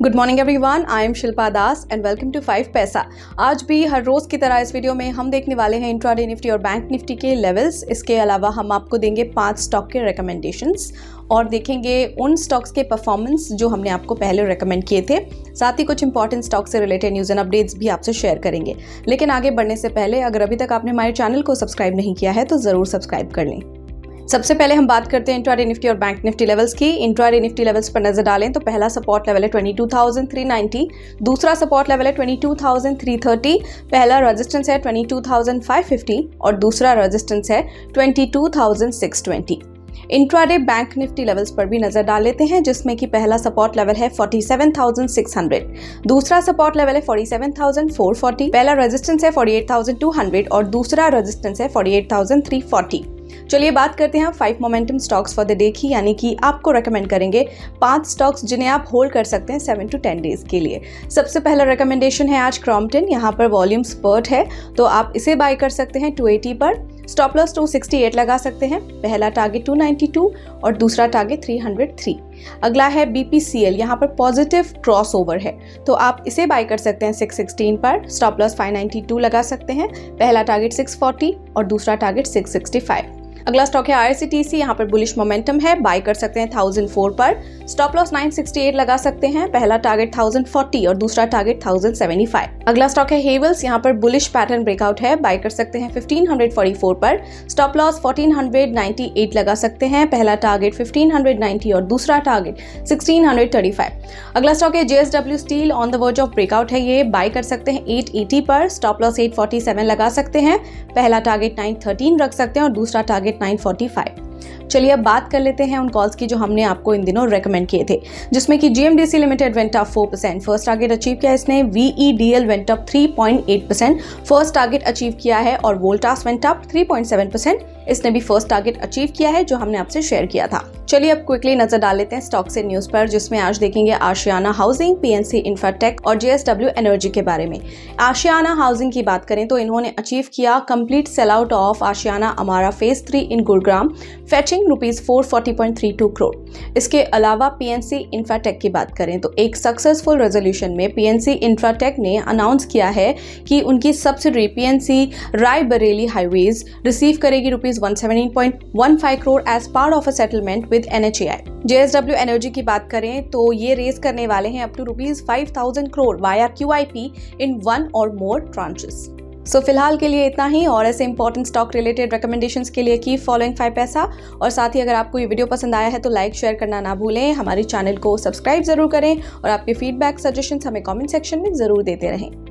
Good morning everyone, I am Shilpa Das and welcome to 5 Paisa. आज भी हर रोज़ की तरह इस वीडियो में हम देखने वाले हैं इंट्राडे निफ्टी और बैंक निफ्टी के लेवल्स। इसके अलावा हम आपको देंगे 5 स्टॉक के रिकमेंडेशंस और देखेंगे उन स्टॉक्स के परफॉर्मेंस जो हमने आपको पहले रेकमेंड किए थे। साथ ही कुछ इंपॉर्टेंट स्टॉक से रिलेटेड न्यूज़ एंड अपडेट्स भी आपसे शेयर करेंगे। लेकिन आगे बढ़ने से पहले अगर अभी तक आपने हमारे चैनल को सब्सक्राइब नहीं किया है तो ज़रूर सब्सक्राइब कर लें। सबसे पहले हम बात करते हैं इंट्राडे निफ्टी और बैंक निफ्टी लेवल्स की। इंट्राडे निफ्टी लेवल्स पर नजर डालें तो पहला सपोर्ट लेवल है 22,390, दूसरा सपोर्ट लेवल है 22,330, पहला रेजिस्टेंस है 22,550 और दूसरा रेजिस्टेंस है 22,620। इंट्राडे बैंक निफ्टी लेवल्स पर भी नजर डाल लेते हैं, जिसमें कि पहला सपोर्ट लेवल है 47,600, दूसरा सपोर्ट लेवल है 47,440, पहला रेजिस्टेंस है 48,200 और दूसरा रेजिस्टेंस है 48,340। चलिए बात करते हैं 5 momentum stocks for the day की, यानी कि आपको रेकमेंड करेंगे 5 स्टॉक्स जिन्हें आप होल्ड कर सकते हैं 7 to 10 डेज के लिए। सबसे पहला रिकमेंडेशन है आज क्रॉम्पटन। यहाँ पर वॉल्यूम स्पर्ट है तो आप इसे बाय कर सकते हैं 280 पर। स्टॉप लॉस 268 लगा सकते हैं। पहला टारगेट 292 और दूसरा टारगेट 303। अगला है BPCL, यहाँ पर पॉजिटिव क्रॉस ओवर है तो आप इसे बाय कर सकते हैं 616 पर। स्टॉप लॉस 592 लगा सकते हैं। पहला टारगेट 640 और दूसरा टारगेट 665। अगला स्टॉक है IRCTC, यहाँ पर बुलिश मोमेंटम है, बाय कर सकते हैं 1004 पर। स्टॉप लॉस 968 लगा सकते हैं। पहला टारगेट 1040 और दूसरा टारगेट 1075। अगला स्टॉक है हेवल्स, यहाँ पर बुलिश पैटर्न ब्रेकआउट है, बाय कर सकते हैं 1544 पर। स्टॉप लॉस 1498 लगा सकते हैं। पहला टारगेट 1590 और दूसरा टारगेट 1635। अगला स्टॉक है JSW steel, on the verge of breakout है, ये बाय कर सकते हैं 880 पर। स्टॉप लॉस 847 लगा सकते हैं। पहला टारगेट 913 रख सकते हैं और दूसरा टारगेट 945। चलिए अब बात कर लेते हैं उन कॉल्स की जो हमने आपको इन दिनों रेकमेंड किए थे, जिसमें कि GMDC limited went up 4%, first target achieve किया इसने। VEDL went up 3.8%, first target achieve किया है। और वोल्टास वेंट अप 3.7%, इसने भी फर्स्ट टारगेट अचीव किया है जो हमने आपसे शेयर किया था। चलिए अब क्विकली नजर डाल लेते हैं स्टॉक से न्यूज पर, जिसमें आज देखेंगे आशियाना हाउसिंग, PNC इंफ्राटेक और JSW एनर्जी के बारे में। आशियाना हाउसिंग की बात करें तो इन्होंने अचीव किया complete sell out of Ashiana Amara phase 3 in Gurugram, fetching ₹440.32 crore. इसके अलावा PNC इंफ्राटेक की बात करें तो एक सक्सेसफुल रेजोल्यूशन में PNC इंफ्राटेक ने अनाउंस किया है कि उनकी subsidiary PNC Raebareli highways receive करेगी ₹117.15 crore as part of a settlement with NHAI। JSW energy की बात करें तो ये रेज करने वाले हैं up to ₹5,000 crore via QIP इन 1 और मोर ट्रांचेस। सो फिलहाल के लिए इतना ही, और ऐसे इंपॉर्टेंट स्टॉक रिलेटेड रिकमेंडेशंस के लिए कीप फॉलोइंग 5 पैसा। और साथ ही अगर आपको ये वीडियो पसंद आया है तो लाइक शेयर करना ना भूलें। हमारे चैनल को सब्सक्राइब जरूर करें और आपके फीडबैक सजेशंस हमें कमेंट सेक्शन में जरूर देते रहें।